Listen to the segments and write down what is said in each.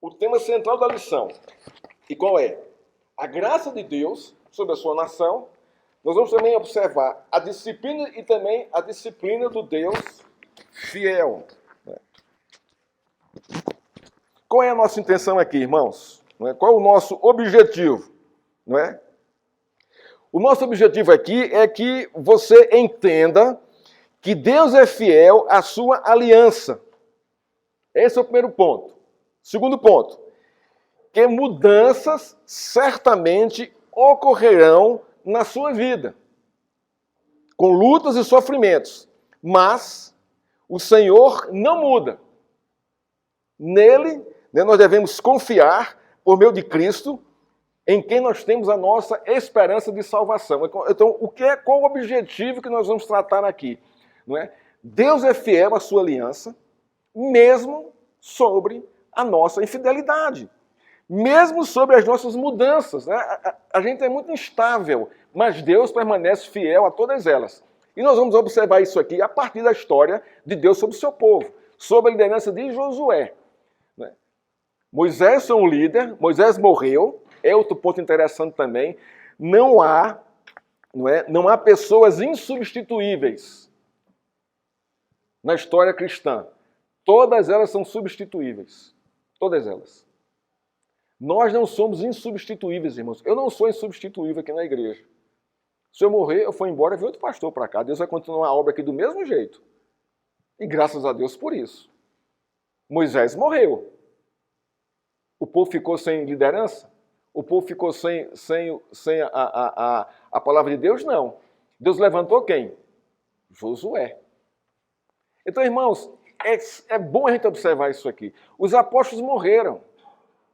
o tema central da lição. E qual é? A graça de Deus sobre a sua nação. Nós vamos também observar a disciplina e também a disciplina do Deus fiel. Qual é a nossa intenção aqui, irmãos? Qual é o nosso objetivo? Não é? O nosso objetivo aqui é que você entenda que Deus é fiel à sua aliança. Esse é o primeiro ponto. Segundo ponto, que mudanças certamente ocorrerão na sua vida, com lutas e sofrimentos, mas o Senhor não muda. Nele, nós devemos confiar, por meio de Cristo, em quem nós temos a nossa esperança de salvação. Então, qual o objetivo que nós vamos tratar aqui? Não é? Deus é fiel à sua aliança, mesmo sobre a nossa infidelidade, mesmo sobre as nossas mudanças. Né? A gente é muito instável, mas Deus permanece fiel a todas elas. E nós vamos observar isso aqui a partir da história de Deus sobre o seu povo, sob a liderança de Josué. Né? Moisés foi um líder, Moisés morreu. É outro ponto interessante também. Não há pessoas insubstituíveis na história cristã. Todas elas são substituíveis. Todas elas. Nós não somos insubstituíveis, irmãos. Eu não sou insubstituível aqui na igreja. Se eu morrer, eu for embora, vem outro pastor para cá. Deus vai continuar a obra aqui do mesmo jeito. E graças a Deus por isso. Moisés morreu. O povo ficou sem liderança? O povo ficou sem a palavra de Deus? Não. Deus levantou quem? Josué. Então, irmãos, é bom a gente observar isso aqui. Os apóstolos morreram.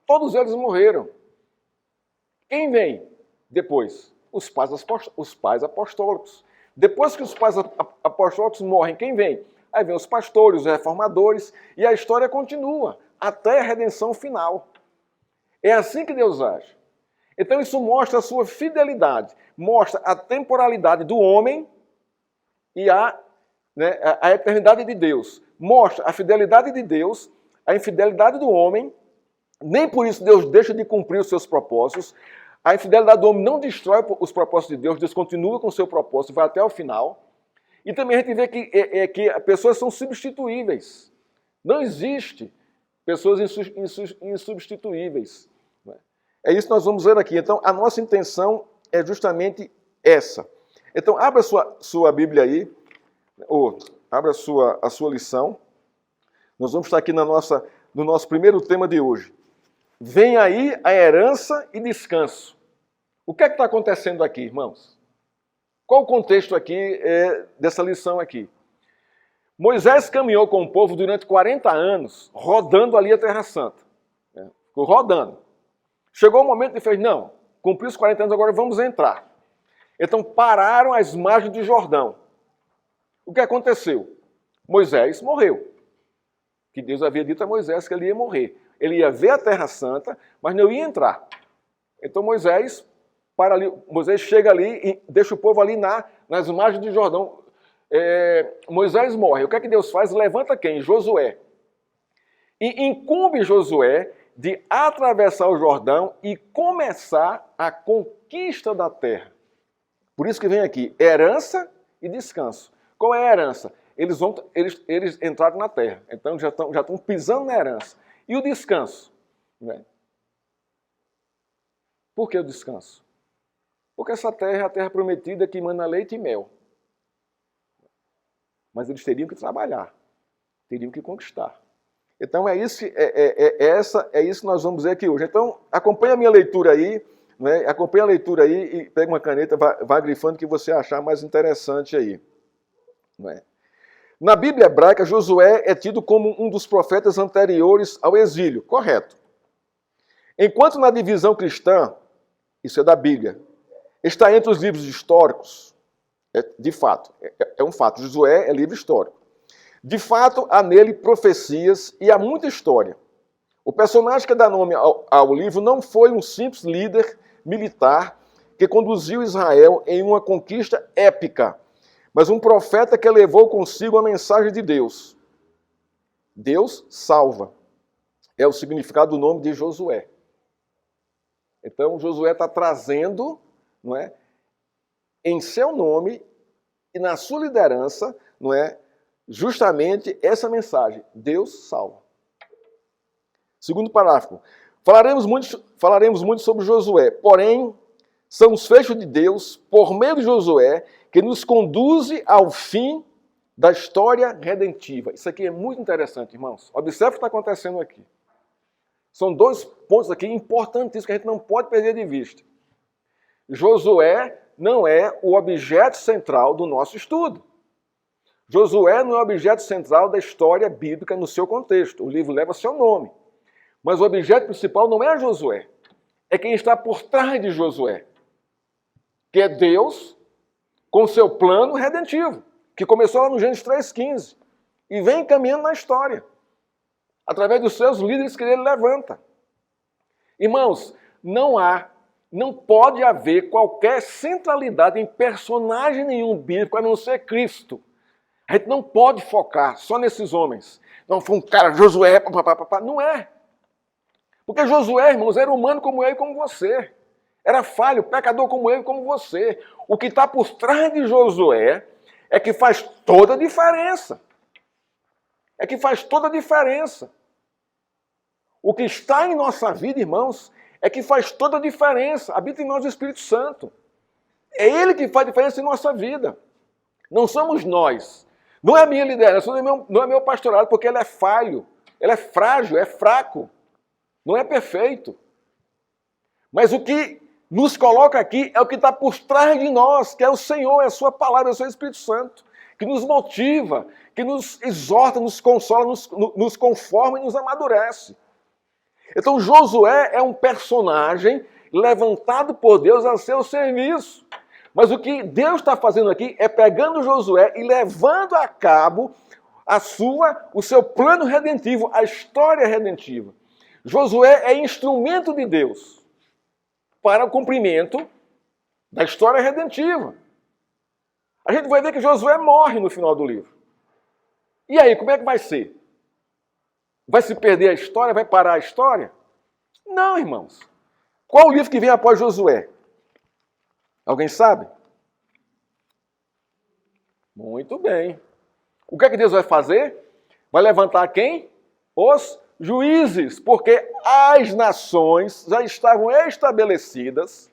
Todos eles morreram. Quem vem depois? Os pais apostólicos. Depois que os pais apostólicos morrem, quem vem? Aí vem os pastores, os reformadores, e a história continua até a redenção final. É assim que Deus age. Então isso mostra a sua fidelidade, mostra a temporalidade do homem e a eternidade de Deus. Mostra a fidelidade de Deus, a infidelidade do homem. Nem por isso Deus deixa de cumprir os seus propósitos. A infidelidade do homem não destrói os propósitos de Deus, Deus continua com o seu propósito, vai até o final. E também a gente vê que pessoas são substituíveis. Não existe pessoas insubstituíveis. É isso que nós vamos ver aqui. Então, a nossa intenção é justamente essa. Então, abra sua Bíblia aí, ou abra a sua lição. Nós vamos estar aqui no nosso primeiro tema de hoje. Vem aí a herança e descanso. O que é que está acontecendo aqui, irmãos? Qual o contexto aqui dessa lição aqui? Moisés caminhou com o povo durante 40 anos, rodando ali a Terra Santa. Ficou rodando. Chegou o momento de fez, não, cumpriu os 40 anos, agora vamos entrar. Então pararam às margens de Jordão. O que aconteceu? Moisés morreu. Que Deus havia dito a Moisés que ele ia morrer. Ele ia ver a Terra Santa, mas não ia entrar. Então Moisés chega ali e deixa o povo ali nas margens de Jordão. Moisés morre. O que é que Deus faz? Levanta quem? Josué. E incumbe Josué de atravessar o Jordão e começar a conquista da terra. Por isso que vem aqui, herança e descanso. Qual é a herança? Eles entraram na terra, então já estão pisando na herança. E o descanso? Né? Por que o descanso? Porque essa terra é a terra prometida que emana leite e mel. Mas eles teriam que trabalhar, teriam que conquistar. Então é isso que nós vamos ver aqui hoje. Então acompanha a minha leitura aí, né? Acompanha a leitura aí e pega uma caneta, vai grifando o que você achar mais interessante aí. Né? Na Bíblia hebraica, Josué é tido como um dos profetas anteriores ao exílio, correto. Enquanto na divisão cristã, isso é da Bíblia, está entre os livros históricos, de fato, é um fato, Josué é livro histórico. De fato, há nele profecias e há muita história. O personagem que dá nome ao livro não foi um simples líder militar que conduziu Israel em uma conquista épica, mas um profeta que levou consigo a mensagem de Deus. Deus salva. é o significado do nome de Josué. Então, Josué está trazendo, não é, em seu nome e na sua liderança, não é, justamente essa mensagem: Deus salva. Segundo parágrafo. Falaremos muito sobre Josué, porém, são os fechos de Deus, por meio de Josué, que nos conduzem ao fim da história redentiva. Isso aqui é muito interessante, irmãos. Observe o que está acontecendo aqui. São dois pontos aqui importantíssimos que a gente não pode perder de vista. Josué não é o objeto central do nosso estudo. Josué não é o objeto central da história bíblica no seu contexto. O livro leva seu nome. Mas o objeto principal não é Josué. É quem está por trás de Josué. Que é Deus com seu plano redentivo. Que começou lá no Gênesis 3,15. E vem caminhando na história. Através dos seus líderes que ele levanta. Irmãos, não pode haver qualquer centralidade em personagem nenhum bíblico a não ser Cristo. A gente não pode focar só nesses homens. Não, foi um cara, Josué, papapá. Não é. Porque Josué, irmãos, era humano como eu e como você. Era falho, pecador como eu e como você. O que está por trás de Josué é que faz toda a diferença. É que faz toda a diferença. O que está em nossa vida, irmãos, é que faz toda a diferença. Habita em nós o Espírito Santo. É Ele que faz diferença em nossa vida. Não somos nós. Não é a minha liderança, não é meu pastorado, porque ele é falho, ele é frágil, é fraco. Não é perfeito. Mas o que nos coloca aqui é o que está por trás de nós, que é o Senhor, é a sua palavra, é o seu Espírito Santo, que nos motiva, que nos exorta, nos consola, nos conforma e nos amadurece. Então Josué é um personagem levantado por Deus a seu serviço. Mas o que Deus está fazendo aqui é pegando Josué e levando a cabo o seu plano redentivo, a história redentiva. Josué é instrumento de Deus para o cumprimento da história redentiva. A gente vai ver que Josué morre no final do livro. E aí, como é que vai ser? Vai se perder a história? Vai parar a história? Não, irmãos. Qual o livro que vem após Josué? Alguém sabe? Muito bem. O que é que Deus vai fazer? Vai levantar quem? Os juízes, porque as nações já estavam estabelecidas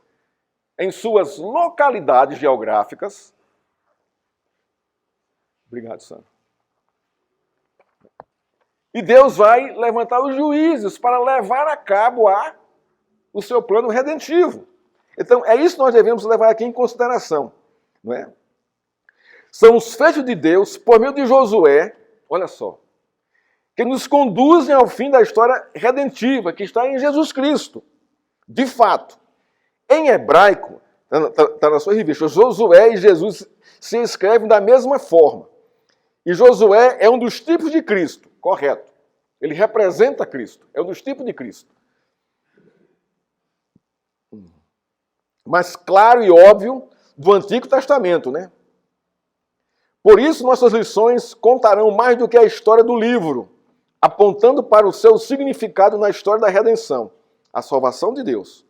em suas localidades geográficas. Obrigado, Sandro. E Deus vai levantar os juízes para levar a cabo o seu plano redentivo. Então, é isso que nós devemos levar aqui em consideração. Não é? São os feitos de Deus, por meio de Josué, olha só, que nos conduzem ao fim da história redentiva, que está em Jesus Cristo. De fato, em hebraico, está na sua revista, Josué e Jesus se escrevem da mesma forma. E Josué é um dos tipos de Cristo, correto. Ele representa Cristo, é um dos tipos de Cristo. Mas claro e óbvio do Antigo Testamento, né? Por isso, nossas lições contarão mais do que a história do livro, apontando para o seu significado na história da redenção, a salvação de Deus.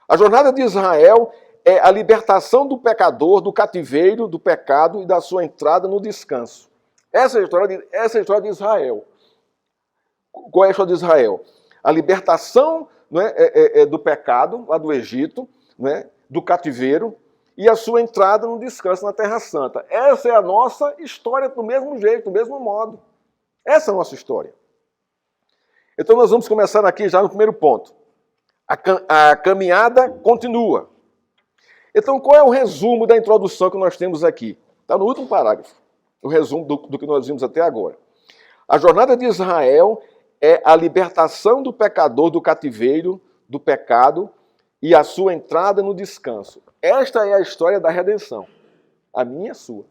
A jornada de Israel é a libertação do pecador, do cativeiro, do pecado e da sua entrada no descanso. Essa é a história de Israel. Qual é a história de Israel? A libertação, não é, do pecado, lá do Egito, não é, do cativeiro, e a sua entrada no descanso na Terra Santa. Essa é a nossa história do mesmo jeito, do mesmo modo. Essa é a nossa história. Então nós vamos começar aqui já no primeiro ponto. A caminhada continua. Então qual é o resumo da introdução que nós temos aqui? Está no último parágrafo. O resumo do que nós vimos até agora. A jornada de Israel é a libertação do pecador do cativeiro, do pecado, e a sua entrada no descanso. Esta é a história da redenção. A minha e a sua.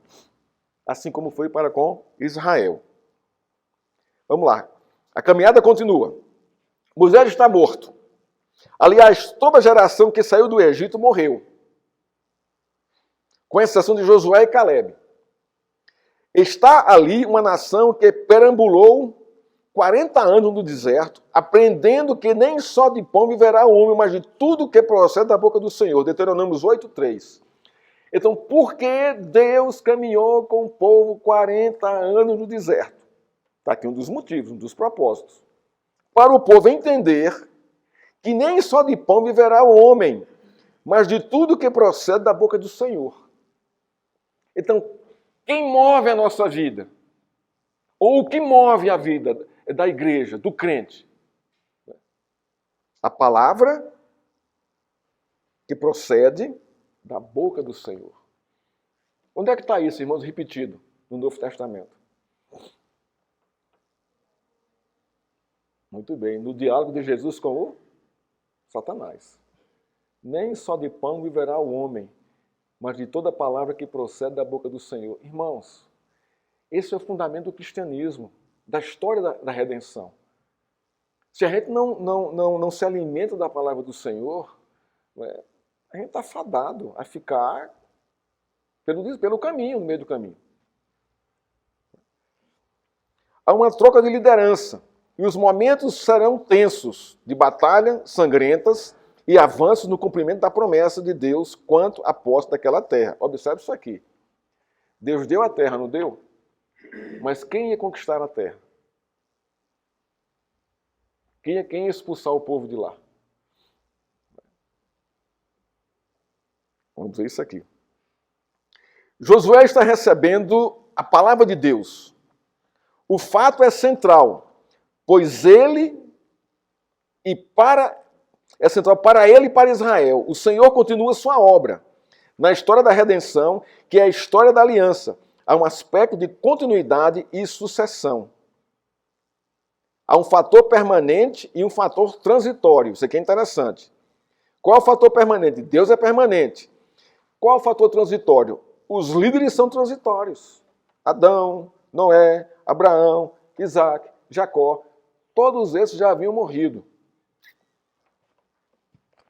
Assim como foi para com Israel. Vamos lá. A caminhada continua. Moisés está morto. Aliás, toda a geração que saiu do Egito morreu. Com exceção de Josué e Calebe. Está ali uma nação que perambulou 40 anos no deserto, aprendendo que nem só de pão viverá o homem, mas de tudo que procede da boca do Senhor. Deuteronômio 8:3. Então, por que Deus caminhou com o povo 40 anos no deserto? Está aqui um dos motivos, um dos propósitos. Para o povo entender que nem só de pão viverá o homem, mas de tudo que procede da boca do Senhor. Então, quem move a nossa vida? Ou o que move a vida da igreja, do crente? A palavra que procede da boca do Senhor. Onde é que está isso, irmãos, repetido no Novo Testamento? Muito bem, no diálogo de Jesus com o Satanás. Nem só de pão viverá o homem, mas de toda palavra que procede da boca do Senhor. Irmãos, esse é o fundamento do cristianismo, da história da redenção. Se a gente não se alimenta da palavra do Senhor, a gente está fadado a ficar pelo caminho, no meio do caminho. Há uma troca de liderança e os momentos serão tensos, de batalha sangrentas e avanços no cumprimento da promessa de Deus quanto à posse daquela terra. Observe isso aqui. Deus deu a terra, não deu? Mas quem ia conquistar a terra? Quem ia expulsar o povo de lá? Vamos dizer isso aqui. Josué está recebendo a palavra de Deus. O fato é central, pois é central para ele e para Israel. O Senhor continua sua obra. Na história da redenção, que é a história da aliança, há um aspecto de continuidade e sucessão. Há um fator permanente e um fator transitório. Isso aqui é interessante. Qual é o fator permanente? Deus é permanente. Qual é o fator transitório? Os líderes são transitórios. Adão, Noé, Abraão, Isaac, Jacó. Todos esses já haviam morrido.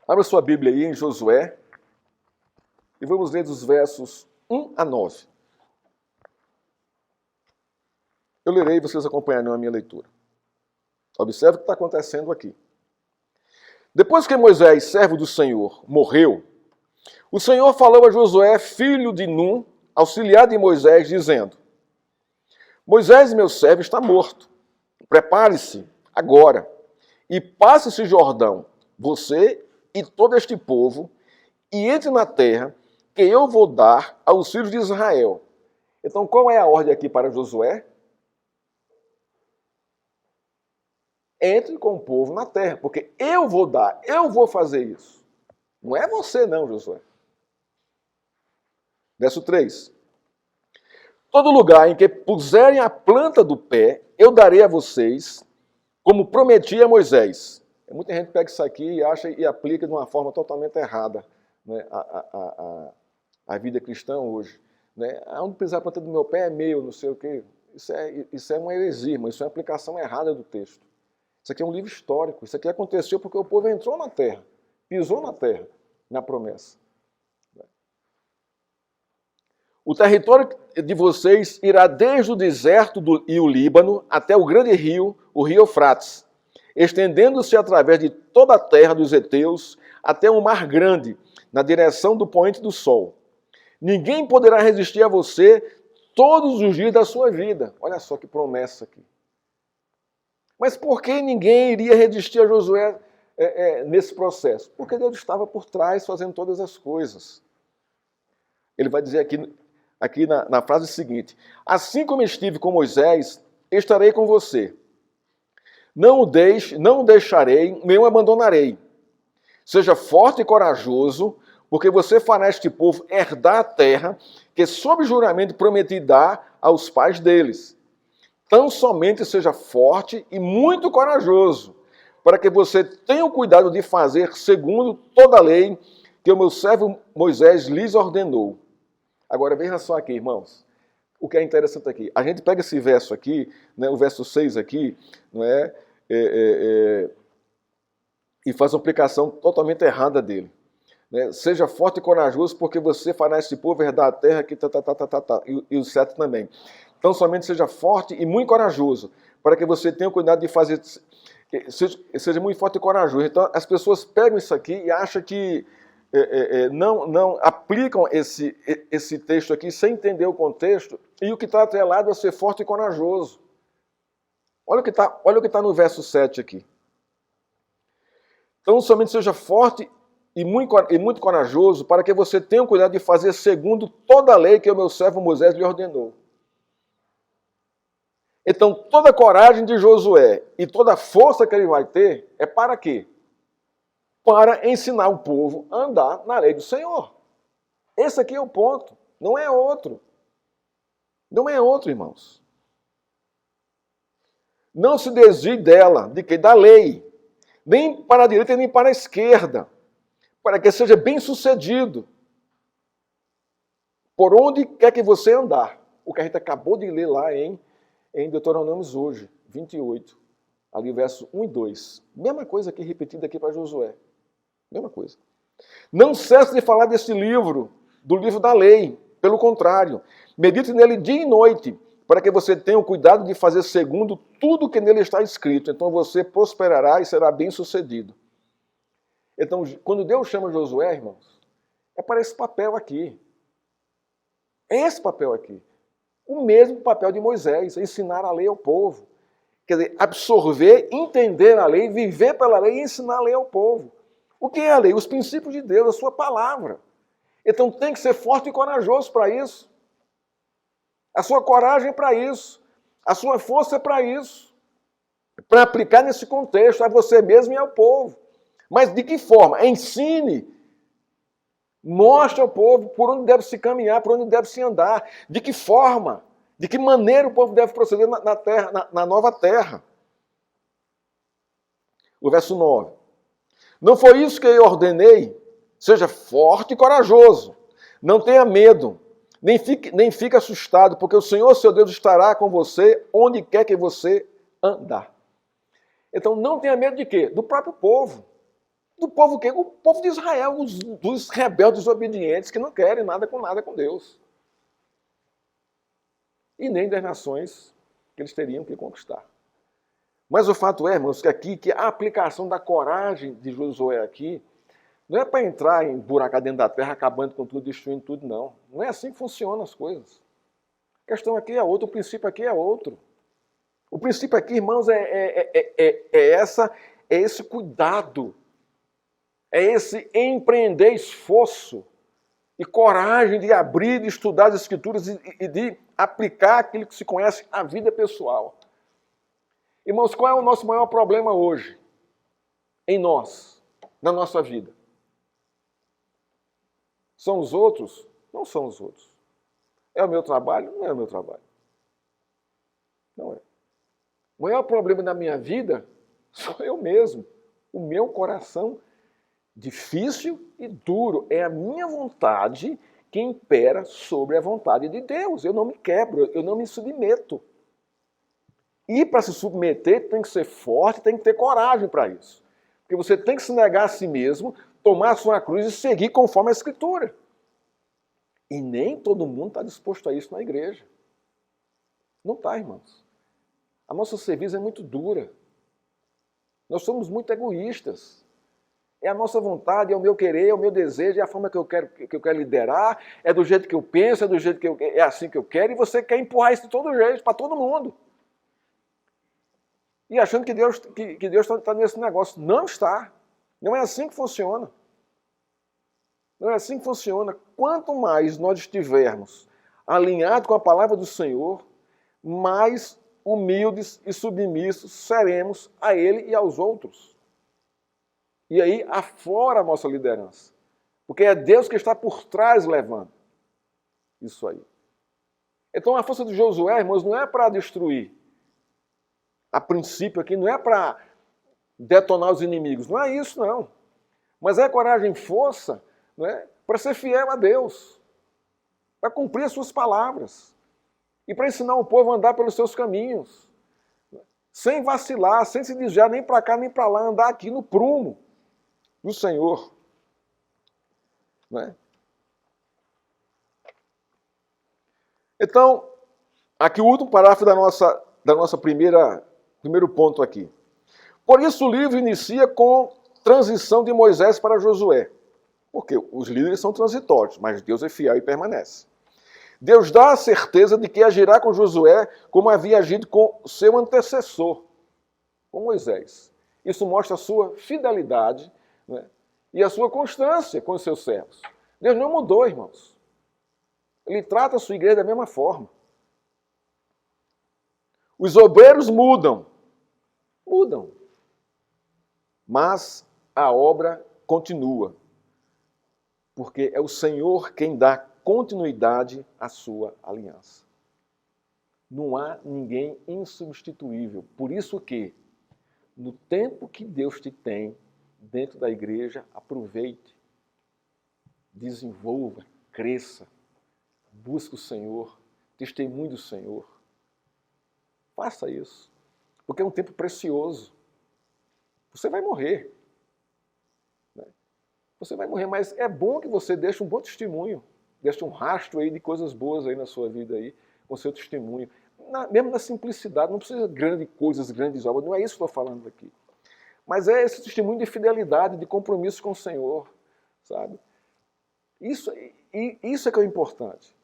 Abra sua Bíblia aí em Josué e vamos ler dos versos 1 a 9. Eu lerei e vocês acompanharão a minha leitura. Observe o que está acontecendo aqui. Depois que Moisés, servo do Senhor, morreu, o Senhor falou a Josué, filho de Num, auxiliar de Moisés, dizendo: Moisés, meu servo, está morto. Prepare-se agora e passe esse Jordão, você e todo este povo, e entre na terra que eu vou dar aos filhos de Israel. Então, qual é a ordem aqui para Josué? Entre com o povo na terra, porque eu vou dar, eu vou fazer isso. Não é você não, Josué. Verso 3. Todo lugar em que puserem a planta do pé, eu darei a vocês, como prometi a Moisés. Muita gente pega isso aqui e acha e aplica de uma forma totalmente errada, né, a vida cristã hoje. Né? Onde pisar a planta do meu pé é meu, não sei o quê. Isso é uma heresia, mas isso é uma aplicação errada do texto. Isso aqui é um livro histórico. Isso aqui aconteceu porque o povo entrou na terra, pisou na terra, na promessa. O território de vocês irá desde o deserto e o Líbano até o grande rio, o rio Eufrates, estendendo-se através de toda a terra dos heteus até o mar grande, na direção do poente do sol. Ninguém poderá resistir a você todos os dias da sua vida. Olha só que promessa aqui. Mas por que ninguém iria resistir a Josué nesse processo? Porque Deus estava por trás fazendo todas as coisas. Ele vai dizer aqui na frase seguinte: assim como estive com Moisés, estarei com você. Não o deixarei, nem o abandonarei. Seja forte e corajoso, porque você fará este povo herdar a terra que sob juramento prometi dar aos pais deles. Tão somente seja forte e muito corajoso, para que você tenha o cuidado de fazer segundo toda a lei que o meu servo Moisés lhes ordenou. Agora veja só aqui, irmãos, o que é interessante aqui. A gente pega esse verso aqui, né, o verso 6 aqui, não é, e faz uma aplicação totalmente errada dele. Né? Seja forte e corajoso, porque você fará esse povo herdar a terra que e o 7 também. Então somente seja forte e muito corajoso, para que você tenha cuidado de fazer, seja muito forte e corajoso. Então, as pessoas pegam isso aqui e acham que não aplicam esse texto aqui sem entender o contexto, e o que está atrelado a ser forte e corajoso. Olha o que está no verso 7 aqui. Então, somente seja forte e muito corajoso, para que você tenha cuidado de fazer segundo toda a lei que o meu servo Moisés lhe ordenou. Então, toda a coragem de Josué e toda a força que ele vai ter é para quê? Para ensinar o povo a andar na lei do Senhor. Esse aqui é o ponto, não é outro. Não é outro, irmãos. Não se desvie dela, de que? Da lei. Nem para a direita, nem para a esquerda. Para que seja bem sucedido. Por onde quer que você andar. O que a gente acabou de ler lá em Deuteronômio hoje, 28. Ali verso 1 e 2. Mesma coisa aqui, repetida aqui para Josué. Mesma coisa. Não cesse de falar desse livro, do livro da lei. Pelo contrário, medite nele dia e noite, para que você tenha o cuidado de fazer segundo tudo que nele está escrito. Então você prosperará e será bem sucedido. Então, quando Deus chama Josué, irmãos, é para esse papel aqui. É esse papel aqui. O mesmo papel de Moisés, ensinar a lei ao povo. Quer dizer, absorver, entender a lei, viver pela lei e ensinar a lei ao povo. O que é a lei? Os princípios de Deus, a sua palavra. Então tem que ser forte e corajoso para isso. A sua coragem é para isso. A sua força é para isso. Para aplicar nesse contexto a você mesmo e ao povo. Mas de que forma? Ensine. Mostre ao povo por onde deve se caminhar, por onde deve se andar. De que forma? De que maneira o povo deve proceder na terra, na nova terra. O verso 9. Não foi isso que eu ordenei? Seja forte e corajoso. Não tenha medo. Nem fique assustado, porque o Senhor, seu Deus, estará com você onde quer que você andar. Então não tenha medo de quê? Do próprio povo. Do povo o quê? O povo de Israel, dos rebeldes obedientes que não querem nada com Deus. E nem das nações que eles teriam que conquistar. Mas o fato é, irmãos, que a aplicação da coragem de Josué aqui não é para entrar em buraco dentro da terra, acabando com tudo, destruindo tudo, não. Não é assim que funcionam as coisas. A questão aqui é outra, o princípio aqui é outro. O princípio aqui, irmãos, é esse cuidado, é esse empreender esforço e coragem de abrir, de estudar as Escrituras e de aplicar aquilo que se conhece à vida pessoal. Irmãos, qual é o nosso maior problema hoje? Em nós, na nossa vida. São os outros? Não são os outros. É o meu trabalho? Não é o meu trabalho. Não é. O maior problema da minha vida sou eu mesmo. O meu coração difícil e duro. É a minha vontade que impera sobre a vontade de Deus. Eu não me quebro, eu não me submeto. E para se submeter tem que ser forte, tem que ter coragem para isso. Porque você tem que se negar a si mesmo, tomar a sua cruz e seguir conforme a Escritura. E nem todo mundo está disposto a isso na igreja. Não está, irmãos. A nossa serviço é muito dura. Nós somos muito egoístas. É a nossa vontade, é o meu querer, é o meu desejo, é a forma que eu quero liderar, é do jeito que eu penso, é do jeito é assim que eu quero, e você quer empurrar isso de todo jeito, para todo mundo. E achando que Deus está nesse negócio. Não está. Não é assim que funciona. Não é assim que funciona. Quanto mais nós estivermos alinhados com a palavra do Senhor, mais humildes e submissos seremos a Ele e aos outros. E aí aflora a nossa liderança. Porque é Deus que está por trás levando isso aí. Então a força de Josué, irmãos, não é para destruir. A princípio aqui não é para detonar os inimigos. Não é isso, não. Mas é coragem e força, não é, para ser fiel a Deus. Para cumprir as suas palavras. E para ensinar o povo a andar pelos seus caminhos. Sem vacilar, sem se desviar nem para cá nem para lá. Andar aqui no prumo do Senhor. Não é? Então, aqui o último parágrafo da nossa primeira Primeiro ponto aqui. Por isso o livro inicia com transição de Moisés para Josué. Porque os líderes são transitórios, mas Deus é fiel e permanece. Deus dá a certeza de que agirá com Josué como havia agido com seu antecessor, com Moisés. Isso mostra a sua fidelidade, né, e a sua constância com os seus servos. Deus não mudou, irmãos. Ele trata a sua igreja da mesma forma. Os obreiros mudam. Mudam. Mas a obra continua. Porque é o Senhor quem dá continuidade à sua aliança. Não há ninguém insubstituível. Por isso que, no tempo que Deus te tem dentro da igreja, aproveite, desenvolva, cresça, busque o Senhor, testemunhe do Senhor. Faça isso, porque é um tempo precioso. Você vai morrer. Né? Você vai morrer, mas é bom que você deixe um bom testemunho, deixe um rastro aí de coisas boas aí na sua vida aí, com seu testemunho. Mesmo na simplicidade, não precisa de grandes coisas, grandes obras, não é isso que eu estou falando aqui. Mas é esse testemunho de fidelidade, de compromisso com o Senhor, sabe? Isso é que é importante.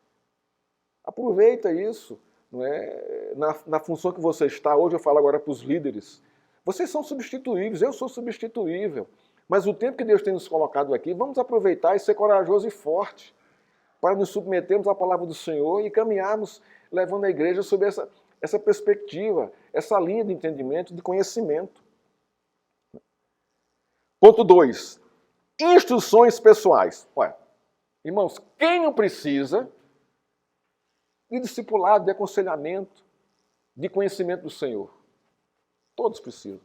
Aproveita isso, não é? Na função que você está. Hoje eu falo agora para os líderes. Vocês são substituíveis, eu sou substituível. Mas o tempo que Deus tem nos colocado aqui, vamos aproveitar e ser corajoso e forte para nos submetermos à palavra do Senhor e caminharmos levando a igreja sob essa perspectiva, essa linha de entendimento, de conhecimento. Ponto 2. Instruções pessoais. Ué, irmãos, quem não precisa de discipulado, de aconselhamento, de conhecimento do Senhor? Todos precisam.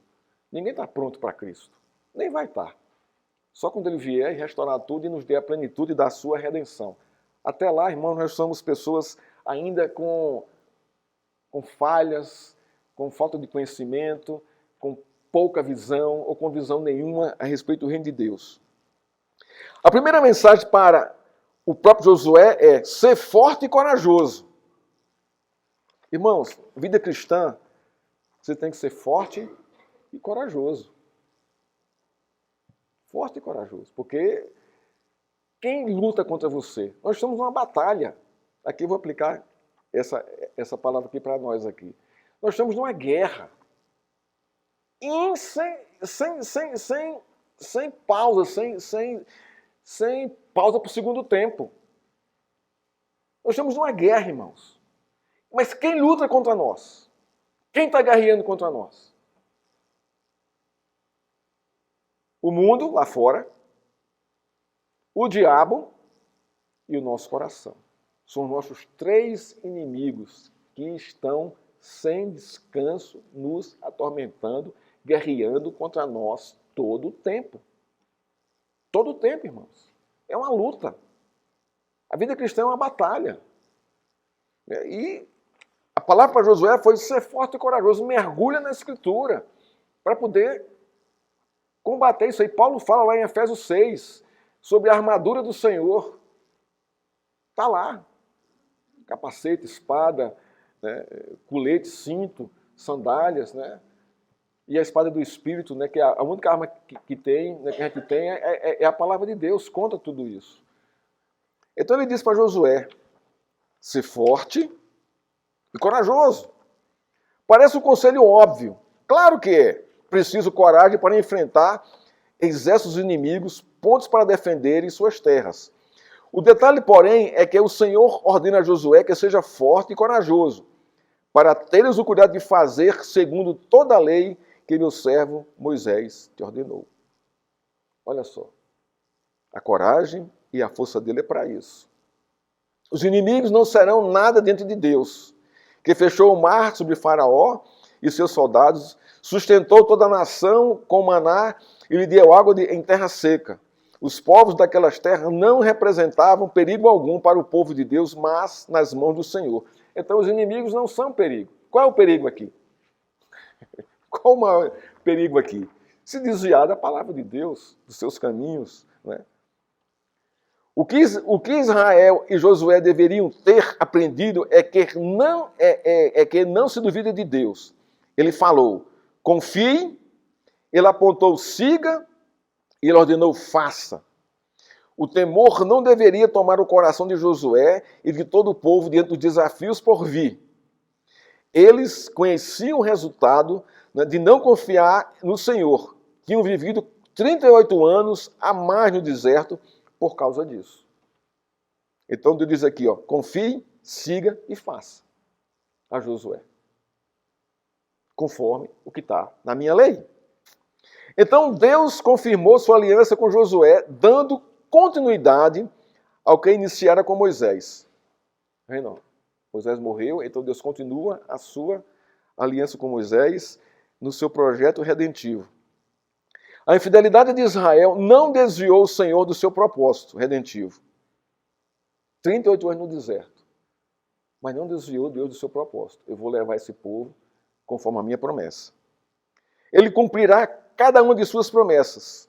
Ninguém está pronto para Cristo. Nem vai estar. Só quando Ele vier e restaurar tudo e nos dê a plenitude da sua redenção. Até lá, irmãos, nós somos pessoas ainda com falhas, com falta de conhecimento, com pouca visão ou com visão nenhuma a respeito do reino de Deus. A primeira mensagem para o próprio Josué é ser forte e corajoso. Irmãos, vida cristã, você tem que ser forte e corajoso. Forte e corajoso, porque quem luta contra você? Nós estamos numa batalha. Aqui eu vou aplicar essa palavra aqui para nós aqui. Nós estamos numa guerra. E sem pausa, sem pausa para o segundo tempo. Nós estamos numa guerra, irmãos. Mas quem luta contra nós? Quem está guerreando contra nós? O mundo lá fora, o diabo e o nosso coração. São os nossos 3 inimigos que estão sem descanso nos atormentando, guerreando contra nós todo o tempo. Todo o tempo, irmãos. É uma luta. A vida cristã é uma batalha. E a palavra para Josué foi ser forte e corajoso. Mergulha na Escritura para poder combater isso aí. Paulo fala lá em Efésios 6 sobre a armadura do Senhor. Está lá. Capacete, espada, né, colete, cinto, sandálias, né? E a espada do Espírito, né, que é a única arma que tem, né, que a gente tem é a palavra de Deus, contra tudo isso. Então ele diz para Josué, ser forte e corajoso. Parece um conselho óbvio. Claro que é. Preciso coragem para enfrentar exércitos inimigos, pontos para defenderem suas terras. O detalhe, porém, é que o Senhor ordena a Josué que seja forte e corajoso, para teres o cuidado de fazer segundo toda a lei que meu servo Moisés te ordenou. Olha só, a coragem e a força dele é para isso. Os inimigos não serão nada diante de Deus, que fechou o mar sobre Faraó e seus soldados, sustentou toda a nação com maná e lhe deu água em terra seca. Os povos daquelas terras não representavam perigo algum para o povo de Deus, mas nas mãos do Senhor. Então os inimigos não são perigo. Qual é o perigo aqui? Qual o maior perigo aqui? Se desviar da palavra de Deus, dos seus caminhos. Né? O que Israel e Josué deveriam ter aprendido é que não se duvida de Deus Ele falou, confie, ele apontou, siga, e ele ordenou, faça. O temor não deveria tomar o coração de Josué e de todo o povo diante dos desafios por vir. Eles conheciam o resultado, né, de não confiar no Senhor. Tinham vivido 38 anos a mais no deserto por causa disso. Então Deus diz aqui, confie, siga e faça a Josué, conforme o que está na minha lei. Então Deus confirmou sua aliança com Josué, dando continuidade ao que iniciara com Moisés. Não. Moisés morreu, então Deus continua a sua aliança com Moisés no seu projeto redentivo. A infidelidade de Israel não desviou o Senhor do seu propósito redentivo. 38 anos no deserto. Mas não desviou Deus do seu propósito. Eu vou levar esse povo conforme a minha promessa. Ele cumprirá cada uma de suas promessas.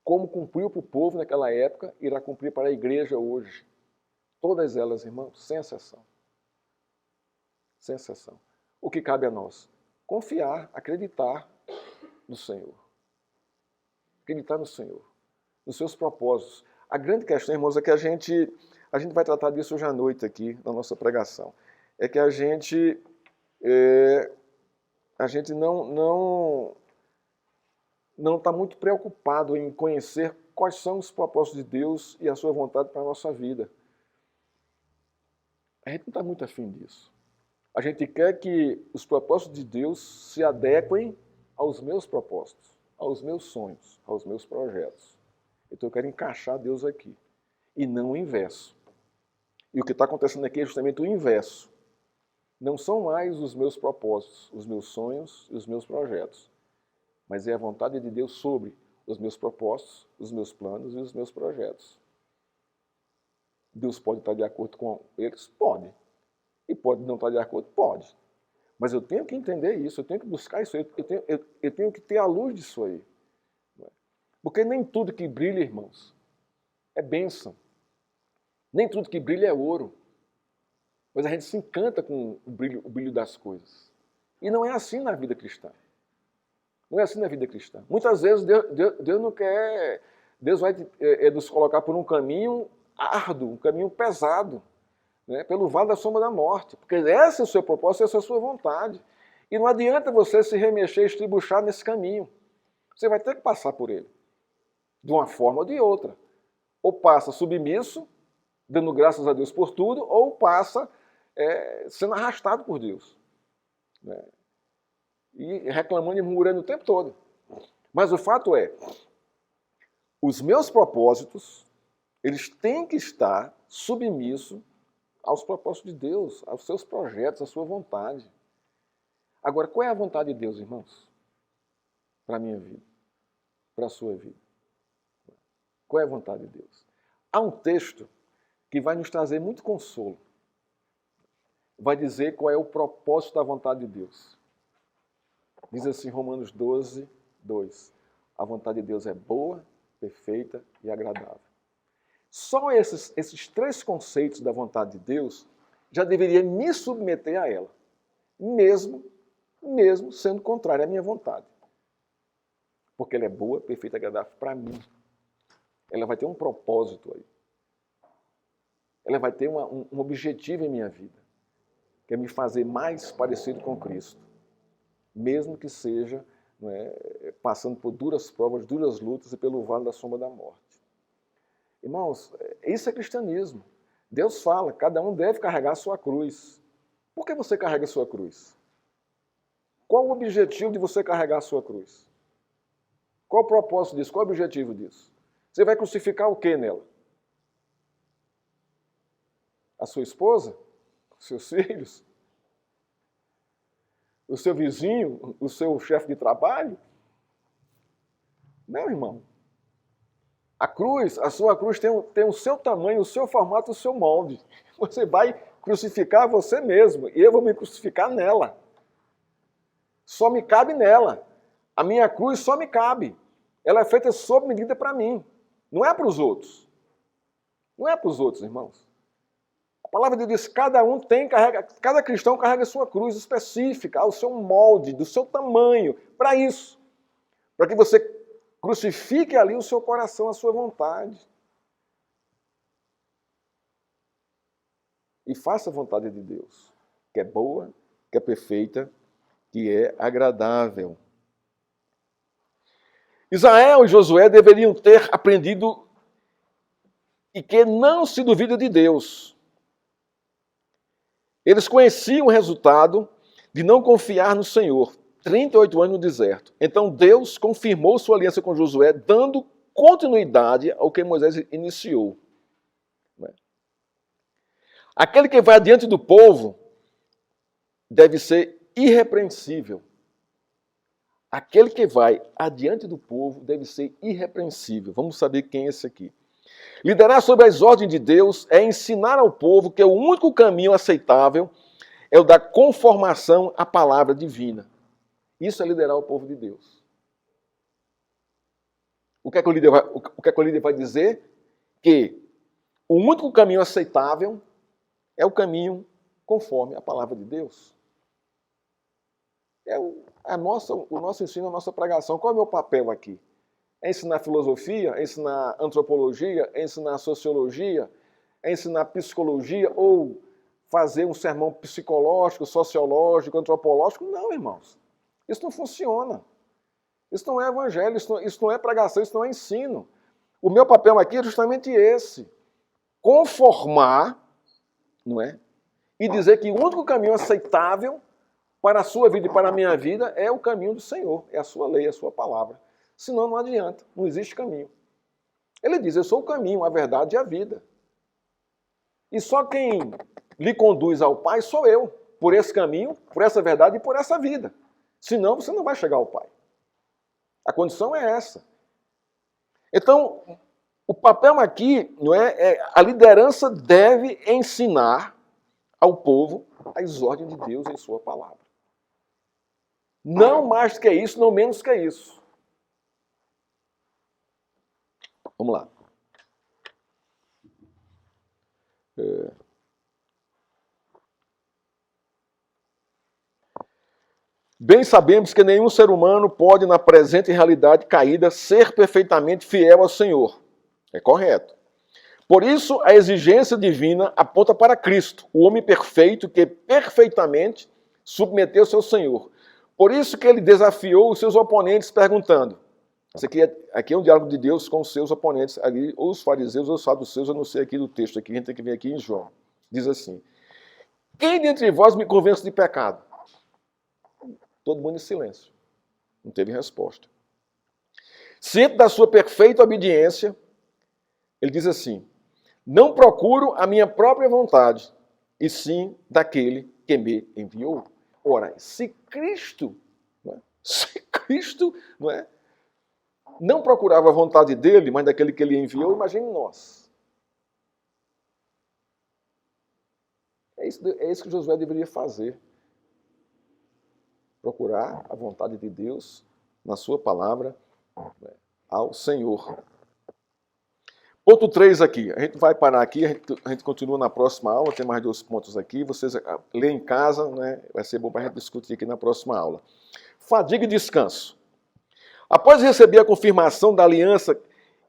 Como cumpriu para o povo naquela época, irá cumprir para a igreja hoje. Todas elas, irmãos, sem exceção. Sem exceção. O que cabe a nós? Confiar, acreditar no Senhor. Acreditar no Senhor, nos seus propósitos. A grande questão, irmãos, é que a gente vai tratar disso hoje à noite aqui, na nossa pregação. É que a gente não está muito preocupado em conhecer quais são os propósitos de Deus e a sua vontade para a nossa vida. A gente não está muito afim disso. A gente quer que os propósitos de Deus se adequem aos meus propósitos, aos meus sonhos, aos meus projetos. Então eu quero encaixar Deus aqui, e não o inverso. E o que está acontecendo aqui é justamente o inverso. Não são mais os meus propósitos, os meus sonhos e os meus projetos, mas é a vontade de Deus sobre os meus propósitos, os meus planos e os meus projetos. Deus pode estar de acordo com eles? Pode. E pode não estar de acordo? Pode. Mas eu tenho que entender isso, eu tenho que buscar isso, eu tenho que ter a luz disso aí. Porque nem tudo que brilha, irmãos, é bênção. Nem tudo que brilha é ouro. Mas a gente se encanta com o brilho das coisas. E não é assim na vida cristã. Não é assim na vida cristã. Muitas vezes Deus não quer... Deus vai nos colocar por um caminho árduo, um caminho pesado, né, pelo vale da sombra da morte. Porque esse é o seu propósito, essa é a sua vontade. E não adianta você se remexer e estribuchar nesse caminho. Você vai ter que passar por ele. De uma forma ou de outra. Ou passa submisso, dando graças a Deus por tudo, ou passa sendo arrastado por Deus. Né? E reclamando e murmurando o tempo todo. Mas o fato é, os meus propósitos, eles têm que estar submissos aos propósitos de Deus, aos seus projetos, à sua vontade. Agora, qual é a vontade de Deus, irmãos? Para a minha vida, para a sua vida. Qual é a vontade de Deus? Há um texto que vai nos trazer muito consolo. Vai dizer qual é o propósito da vontade de Deus. Diz assim, Romanos 12, 2. A vontade de Deus é boa, perfeita e agradável. Só esses três conceitos da vontade de Deus já deveria me submeter a ela. Mesmo sendo contrária à minha vontade. Porque ela é boa, perfeita e agradável para mim. Ela vai ter um propósito aí. Ela vai ter um objetivo em minha vida, que é me fazer mais parecido com Cristo. Mesmo que seja passando por duras provas, duras lutas e pelo vale da sombra da morte. Irmãos, isso é cristianismo. Deus fala, cada um deve carregar a sua cruz. Por que você carrega a sua cruz? Qual o objetivo de você carregar a sua cruz? Qual o propósito disso? Qual o objetivo disso? Você vai crucificar o que nela? A sua esposa? Os seus filhos? O seu vizinho? O seu chefe de trabalho? Não, irmão. A cruz, a sua cruz tem o seu tamanho, o seu formato, o seu molde. Você vai crucificar você mesmo e eu vou me crucificar nela. Só me cabe nela. A minha cruz só me cabe. Ela é feita sob medida para mim. Não é para os outros. Não é para os outros, irmãos. A palavra de Deus diz que cada cristão carrega a sua cruz específica, ao seu molde, do seu tamanho, para isso. Para que você crucifique ali o seu coração, a sua vontade. E faça a vontade de Deus, que é boa, que é perfeita, que é agradável. Israel e Josué deveriam ter aprendido e que não se duvida de Deus. Eles conheciam o resultado de não confiar no Senhor. 38 anos no deserto. Então Deus confirmou sua aliança com Josué, dando continuidade ao que Moisés iniciou. Aquele que vai adiante do povo deve ser irrepreensível. Aquele que vai adiante do povo deve ser irrepreensível. Vamos saber quem é esse aqui. Liderar sob as ordens de Deus é ensinar ao povo que o único caminho aceitável é o da conformação à palavra divina. Isso é liderar o povo de Deus. O que é que o líder vai dizer? Que o único caminho aceitável é o caminho conforme a palavra de Deus. É o nosso ensino, a nossa pregação. Qual é o meu papel aqui? É ensinar filosofia? É ensinar antropologia? É ensinar sociologia? É ensinar psicologia? Ou fazer um sermão psicológico, sociológico, antropológico? Não, irmãos. Isso não funciona. Isso não é evangelho, isso não é pregação, isso não é ensino. O meu papel aqui é justamente esse. Conformar, não é? E dizer que o único caminho aceitável para a sua vida e para a minha vida é o caminho do Senhor, é a sua lei, a sua palavra. Senão não adianta, não existe caminho. Ele diz, eu sou o caminho, a verdade e a vida. E só quem lhe conduz ao Pai sou eu, por esse caminho, por essa verdade e por essa vida. Senão você não vai chegar ao Pai. A condição é essa. Então, o papel aqui, não é, a liderança deve ensinar ao povo as ordens de Deus em sua palavra. Não mais que isso, não menos que isso. Vamos lá. Bem sabemos que nenhum ser humano pode, na presente realidade caída, ser perfeitamente fiel ao Senhor. É correto. Por isso, a exigência divina aponta para Cristo, o homem perfeito que perfeitamente submeteu-se ao Senhor. Por isso que ele desafiou os seus oponentes perguntando. Isso aqui é um diálogo de Deus com os seus oponentes, ali, ou os fariseus ou os saduceus, eu não sei aqui do texto, aqui, a gente tem que ver aqui em João. Diz assim, quem dentre vós me convence de pecado? Todo mundo em silêncio. Não teve resposta. Ciente da sua perfeita obediência, ele diz assim, não procuro a minha própria vontade, e sim daquele que me enviou. Ora, se Cristo não procurava a vontade dele, mas daquele que ele enviou, imagine nós. É isso que Josué deveria fazer. Procurar a vontade de Deus na sua palavra ao Senhor. Ponto 3 aqui. A gente vai parar aqui, a gente continua na próxima aula, tem mais 2 pontos aqui. Vocês lêem em casa, né? Vai ser bom para a gente discutir aqui na próxima aula. Fadiga e descanso. Após receber a confirmação da aliança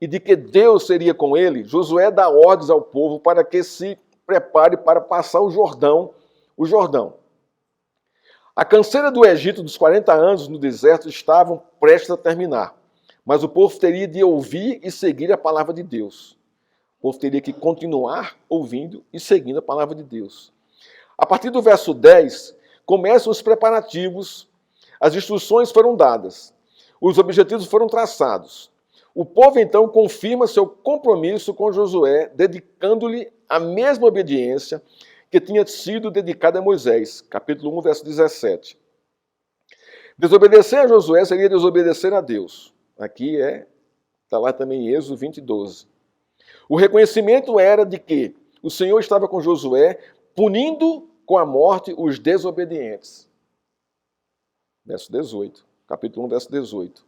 e de que Deus seria com ele, Josué dá ordens ao povo para que se prepare para passar o Jordão. A canseira do Egito dos 40 anos no deserto estavam prestes a terminar, mas o povo teria de ouvir e seguir a palavra de Deus. O povo teria que continuar ouvindo e seguindo a palavra de Deus. A partir do verso 10, começam os preparativos, as instruções foram dadas, os objetivos foram traçados. O povo então confirma seu compromisso com Josué, dedicando-lhe a mesma obediência que tinha sido dedicada a Moisés. Capítulo 1, verso 17. Desobedecer a Josué seria desobedecer a Deus. Aqui está lá também em Êxodo 20, 12. O reconhecimento era de que o Senhor estava com Josué, punindo com a morte os desobedientes. Verso 18. Capítulo 1, verso 18.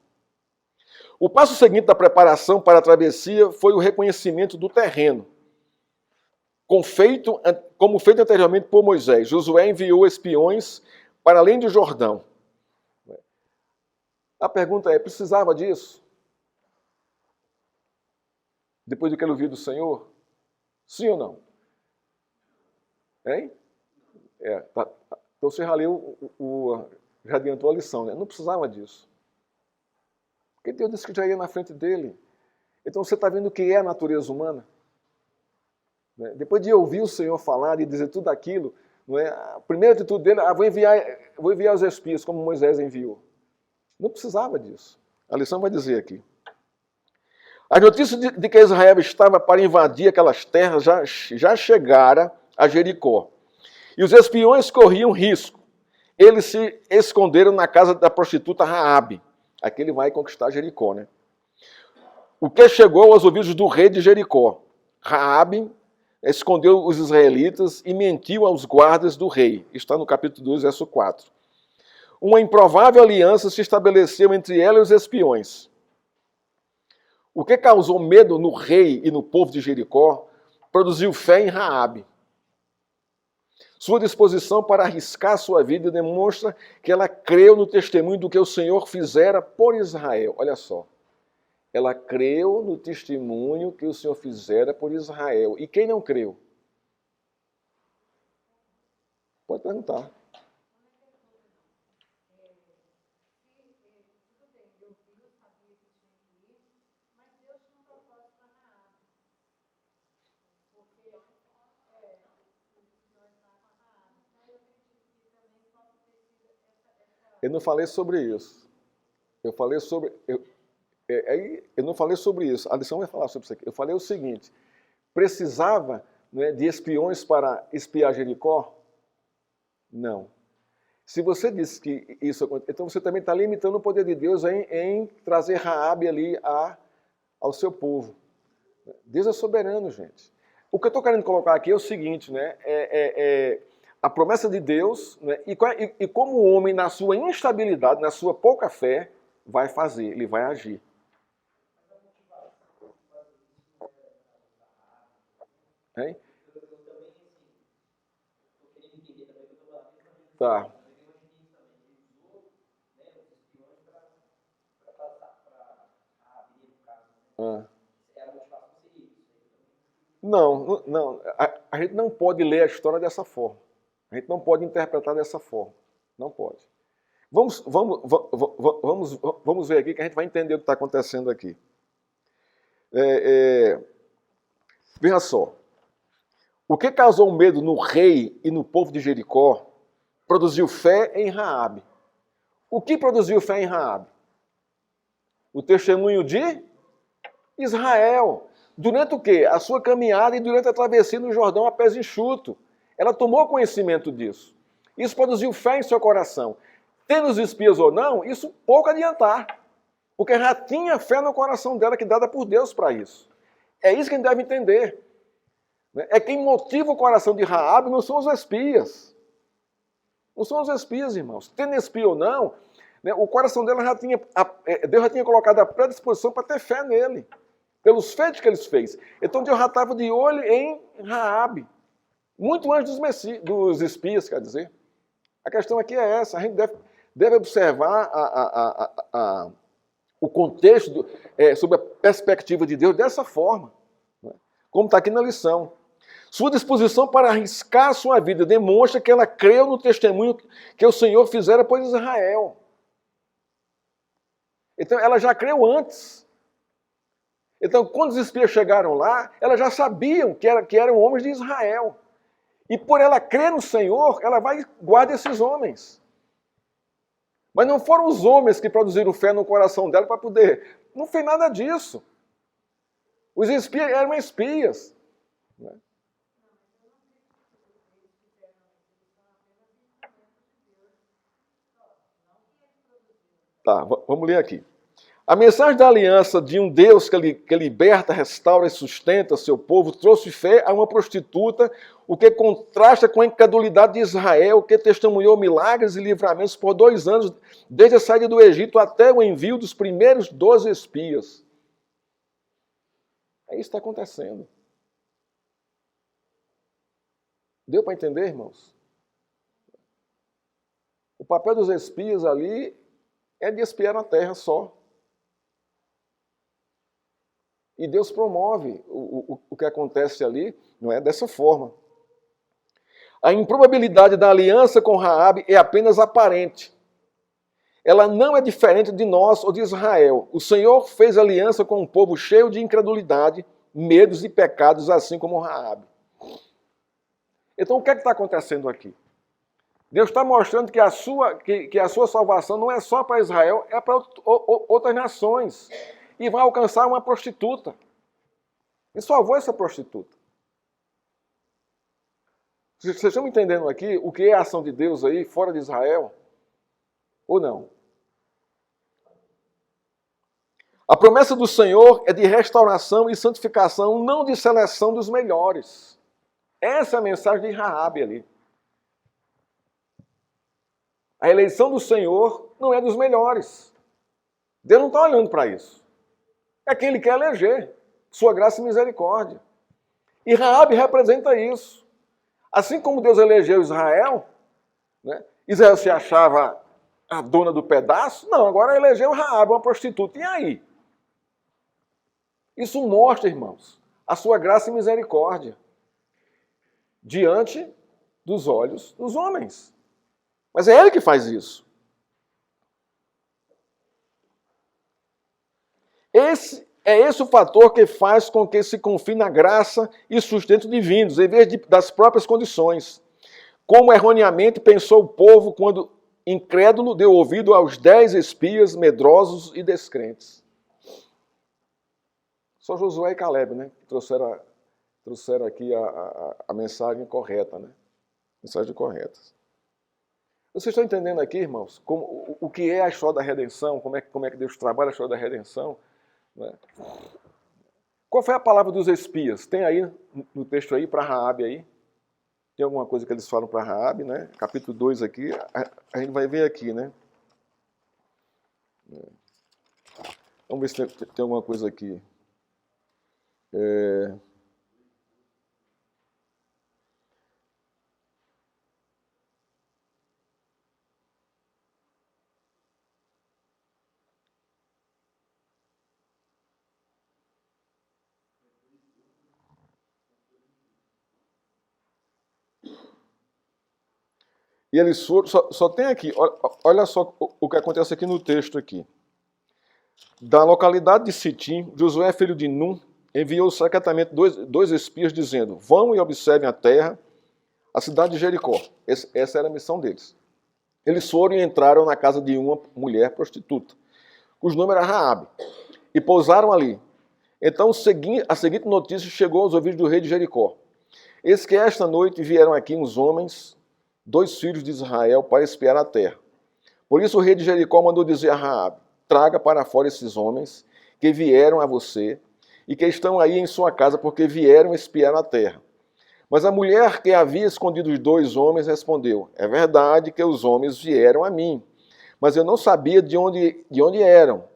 O passo seguinte da preparação para a travessia foi o reconhecimento do terreno, como feito anteriormente por Moisés. Josué enviou espiões para além do Jordão. A pergunta é, precisava disso? Depois do que ele ouviu do Senhor? Sim ou não? Hein? Então você já leu, já adiantou a lição, né? Não precisava disso. Porque Deus disse que já ia na frente dele. Então você está vendo o que é a natureza humana? Né? Depois de ouvir o Senhor falar e dizer tudo aquilo, não é? A primeira atitude dele, vou enviar os espias, como Moisés enviou. Não precisava disso. A lição vai dizer aqui. As notícias de que Israel estava para invadir aquelas terras já chegaram a Jericó. E os espiões corriam risco. Eles se esconderam na casa da prostituta Raabe. Aqui ele vai conquistar Jericó, né? O que chegou aos ouvidos do rei de Jericó. Raabe escondeu os israelitas e mentiu aos guardas do rei. Está no capítulo 2, verso 4. Uma improvável aliança se estabeleceu entre ela e os espiões. O que causou medo no rei e no povo de Jericó produziu fé em Raabe. Sua disposição para arriscar sua vida demonstra que ela creu no testemunho do que o Senhor fizera por Israel. Olha só. Ela creu no testemunho que o Senhor fizera por Israel. E quem não creu? Pode perguntar. Eu não falei sobre isso. Eu não falei sobre isso. A lição vai falar sobre isso aqui. Eu falei o seguinte: precisava, né, de espiões para espiar Jericó? Não. Se você disse que isso aconteceu, então você também está limitando o poder de Deus em trazer Raabe ali ao seu povo. Deus é soberano, gente. O que eu estou querendo colocar aqui é o seguinte, né? A promessa de Deus, né? E como o homem, na sua instabilidade, na sua pouca fé, vai fazer, ele vai agir. Hein? Tá. Não. A gente não pode ler a história dessa forma. A gente não pode interpretar dessa forma. Não pode. Vamos ver aqui que a gente vai entender o que está acontecendo aqui. Veja só. O que causou medo no rei e no povo de Jericó produziu fé em Raabe. O que produziu fé em Raabe? O testemunho de Israel. Durante o quê? A sua caminhada e durante a travessia no Jordão a pés enxuto. Ela tomou conhecimento disso. Isso produziu fé em seu coração. Tendo os espias ou não, isso pouco adiantar. Porque já tinha fé no coração dela que dada por Deus para isso. É isso que a gente deve entender. É quem motiva o coração de Raabe não são os espias. Não são os espias, irmãos. Tendo espia ou não, né, o coração dela Deus já tinha colocado a predisposição para ter fé nele. Pelos feitos que ele fez. Então Deus já estava de olho em Raabe. Muito antes dos espias, quer dizer. A questão aqui é essa. A gente deve observar o contexto sob a perspectiva de Deus dessa forma. Né? Como está aqui na lição. Sua disposição para arriscar a sua vida demonstra que ela creu no testemunho que o Senhor fizera por Israel. Então ela já creu antes. Então, quando os espias chegaram lá, elas já sabiam que eram homens de Israel. E por ela crer no Senhor, ela vai e guarda esses homens. Mas não foram os homens que produziram fé no coração dela para poder. Não fez nada disso. Os espias eram espias. Né? Tá, vamos ler aqui. A mensagem da aliança de um Deus que liberta, restaura e sustenta seu povo trouxe fé a uma prostituta, o que contrasta com a incredulidade de Israel, que testemunhou milagres e livramentos por 2 anos, desde a saída do Egito até o envio dos primeiros 12 espias. É isso que está acontecendo. Deu para entender, irmãos? O papel dos espias ali é de espiar a terra só. E Deus promove o que acontece ali, não é? Dessa forma. A improbabilidade da aliança com Raabe é apenas aparente. Ela não é diferente de nós ou de Israel. O Senhor fez aliança com um povo cheio de incredulidade, medos e pecados, assim como Raabe. Então, o que é que está acontecendo aqui? Deus está mostrando que a sua salvação não é só para Israel, é para outras nações. E vai alcançar uma prostituta. E salvou essa prostituta. Vocês estão entendendo aqui o que é a ação de Deus aí, fora de Israel? Ou não? A promessa do Senhor é de restauração e santificação, não de seleção dos melhores. Essa é a mensagem de Raabe ali. A eleição do Senhor não é dos melhores. Deus não está olhando para isso. É quem Ele quer eleger. Sua graça e misericórdia. E Raabe representa isso. Assim como Deus elegeu Israel, né? Israel se achava a dona do pedaço, não, agora elegeu Raabe, uma prostituta. E aí? Isso mostra, irmãos, a sua graça e misericórdia diante dos olhos dos homens. Mas é Ele que faz isso. É esse o fator que faz com que se confie na graça e sustento divinos, em vez das próprias condições. Como erroneamente pensou o povo quando, incrédulo, deu ouvido aos 10 espias medrosos e descrentes. Só Josué e Caleb, né? Trouxeram aqui a mensagem correta, né? Mensagem correta. Vocês estão entendendo aqui, irmãos, o que é a história da redenção, como é que Deus trabalha a história da redenção? Né? Qual foi a palavra dos espias? Tem aí no texto aí para Raabe aí? Tem alguma coisa que eles falam para Raabe, né? Capítulo 2 aqui, a gente vai ver aqui, né? Vamos ver se tem alguma coisa aqui. E eles foram, só tem aqui, olha só o que acontece aqui no texto aqui. Da localidade de Sitim, Josué, filho de Num, enviou secretamente dois espias dizendo: vão e observem a terra, a cidade de Jericó. Essa era a missão deles. Eles foram e entraram na casa de uma mulher prostituta, cujo nome era Raabe, e pousaram ali. Então a seguinte notícia chegou aos ouvidos do rei de Jericó: eis que esta noite vieram aqui uns homens, 2 filhos de Israel, para espiar a terra. Por isso o rei de Jericó mandou dizer a Raabe: traga para fora esses homens que vieram a você e que estão aí em sua casa, porque vieram espiar a terra. Mas a mulher que havia escondido os 2 homens respondeu: é verdade que os homens vieram a mim, mas eu não sabia de onde eram.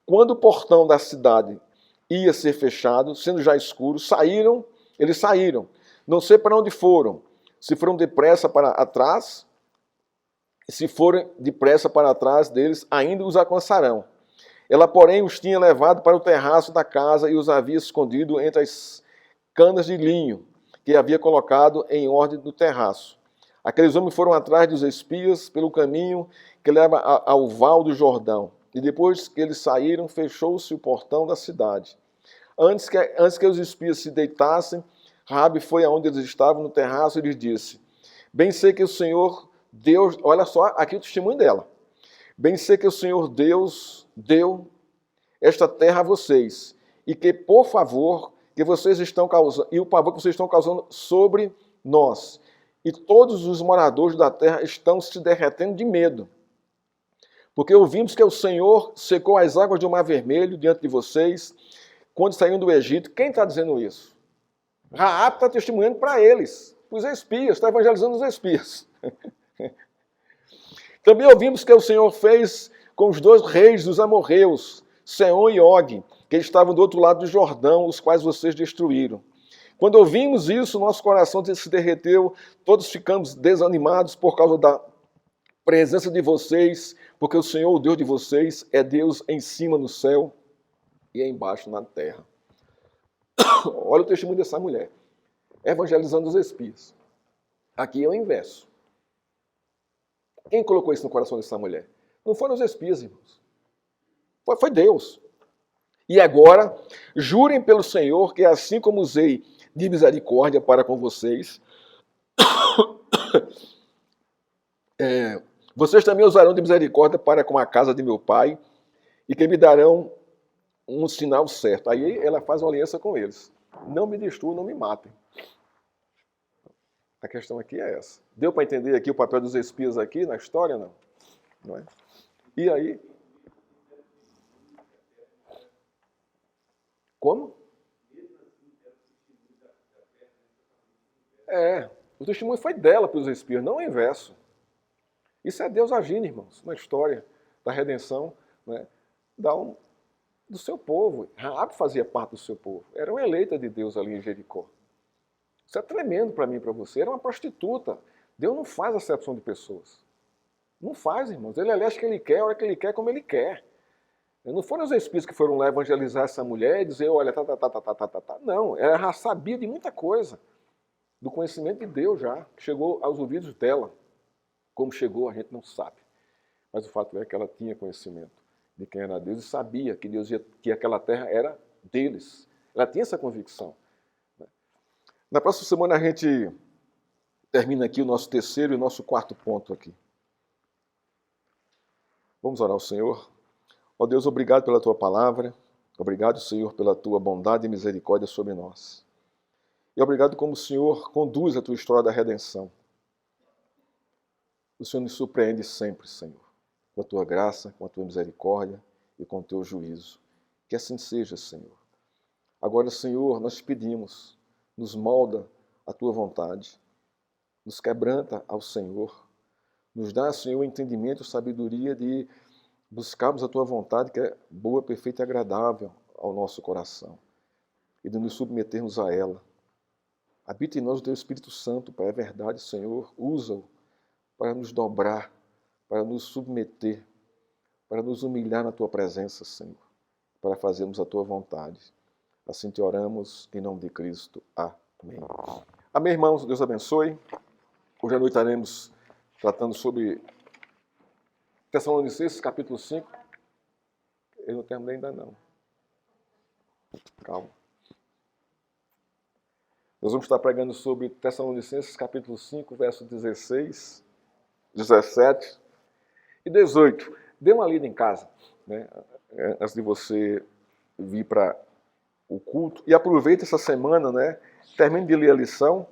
Quando o portão da cidade ia ser fechado, sendo já escuro, eles saíram. Não sei para onde foram. Se foram depressa para atrás, se forem depressa para atrás deles, ainda os alcançarão. Ela, porém, os tinha levado para o terraço da casa e os havia escondido entre as canas de linho que havia colocado em ordem no terraço. Aqueles homens foram atrás dos espias pelo caminho que leva ao val do Jordão. E depois que eles saíram, fechou-se o portão da cidade. Antes que os espias se deitassem, Raabe foi aonde eles estavam no terraço e lhes disse: bem sei que o Senhor Deus, olha só aqui o testemunho dela. Bem sei que o Senhor Deus deu esta terra a vocês, e que, por favor, que vocês estão causando, e o pavor que vocês estão causando sobre nós. E todos os moradores da terra estão se derretendo de medo. Porque ouvimos que o Senhor secou as águas do Mar Vermelho diante de vocês, quando saíram do Egito. Quem está dizendo isso? Raabe está testemunhando para eles, os espias, está evangelizando os espias. Também ouvimos que o Senhor fez com os 2 reis dos amorreus, Seom e Og, que estavam do outro lado do Jordão, os quais vocês destruíram. Quando ouvimos isso, nosso coração se derreteu, todos ficamos desanimados por causa da presença de vocês, porque o Senhor, o Deus de vocês, é Deus em cima no céu e embaixo na terra. Olha o testemunho dessa mulher, evangelizando os espias. Aqui é o inverso. Quem colocou isso no coração dessa mulher? Não foram os espias, irmãos. Foi Deus. E agora, jurem pelo Senhor que assim como usei de misericórdia para com vocês, vocês também usarão de misericórdia para com a casa de meu pai e que me darão um sinal certo. Aí ela faz uma aliança com eles. Não me destruam, não me matem. A questão aqui é essa. Deu para entender aqui o papel dos espias aqui na história? Não. Não é? E aí? Como? O testemunho foi dela para os espias, não o inverso. Isso é Deus agindo, irmãos, na história da redenção, né, do seu povo. Raabe fazia parte do seu povo. Era uma eleita de Deus ali em Jericó. Isso é tremendo para mim e para você. Era uma prostituta. Deus não faz acepção de pessoas. Não faz, irmãos. Ele elege o que ele quer, a hora que ele quer, como ele quer. Não foram os espias que foram lá evangelizar essa mulher e dizer, olha, Não, ela já sabia de muita coisa. Do conhecimento de Deus já. Chegou aos ouvidos dela. Como chegou, a gente não sabe. Mas o fato é que ela tinha conhecimento de quem era Deus e sabia que Deus que aquela terra era deles. Ela tinha essa convicção. Na próxima semana a gente termina aqui o nosso terceiro e o nosso quarto ponto aqui. Vamos orar ao Senhor. Ó Deus, obrigado pela Tua palavra. Obrigado, Senhor, pela Tua bondade e misericórdia sobre nós. E obrigado como o Senhor conduz a Tua história da redenção. O Senhor nos surpreende sempre, Senhor, com a Tua graça, com a Tua misericórdia e com o Teu juízo. Que assim seja, Senhor. Agora, Senhor, nós te pedimos, nos molda a Tua vontade, nos quebranta ao Senhor, nos dá, Senhor, entendimento e sabedoria de buscarmos a Tua vontade, que é boa, perfeita e agradável ao nosso coração, e de nos submetermos a ela. Habita em nós o Teu Espírito Santo, Pai, é verdade, Senhor, usa-o para nos dobrar, para nos submeter, para nos humilhar na Tua presença, Senhor, para fazermos a Tua vontade. Assim te oramos, em nome de Cristo. Amém. Amém, irmãos. Deus abençoe. Hoje à noite estaremos tratando sobre Tessalonicenses, capítulo 5. Eu não terminei ainda não. Calma. Nós vamos estar pregando sobre Tessalonicenses, capítulo 5, verso 16, 17 e 18. Dê uma lida em casa, né, antes de você vir para o culto. E aproveite essa semana, né? Termine de ler a lição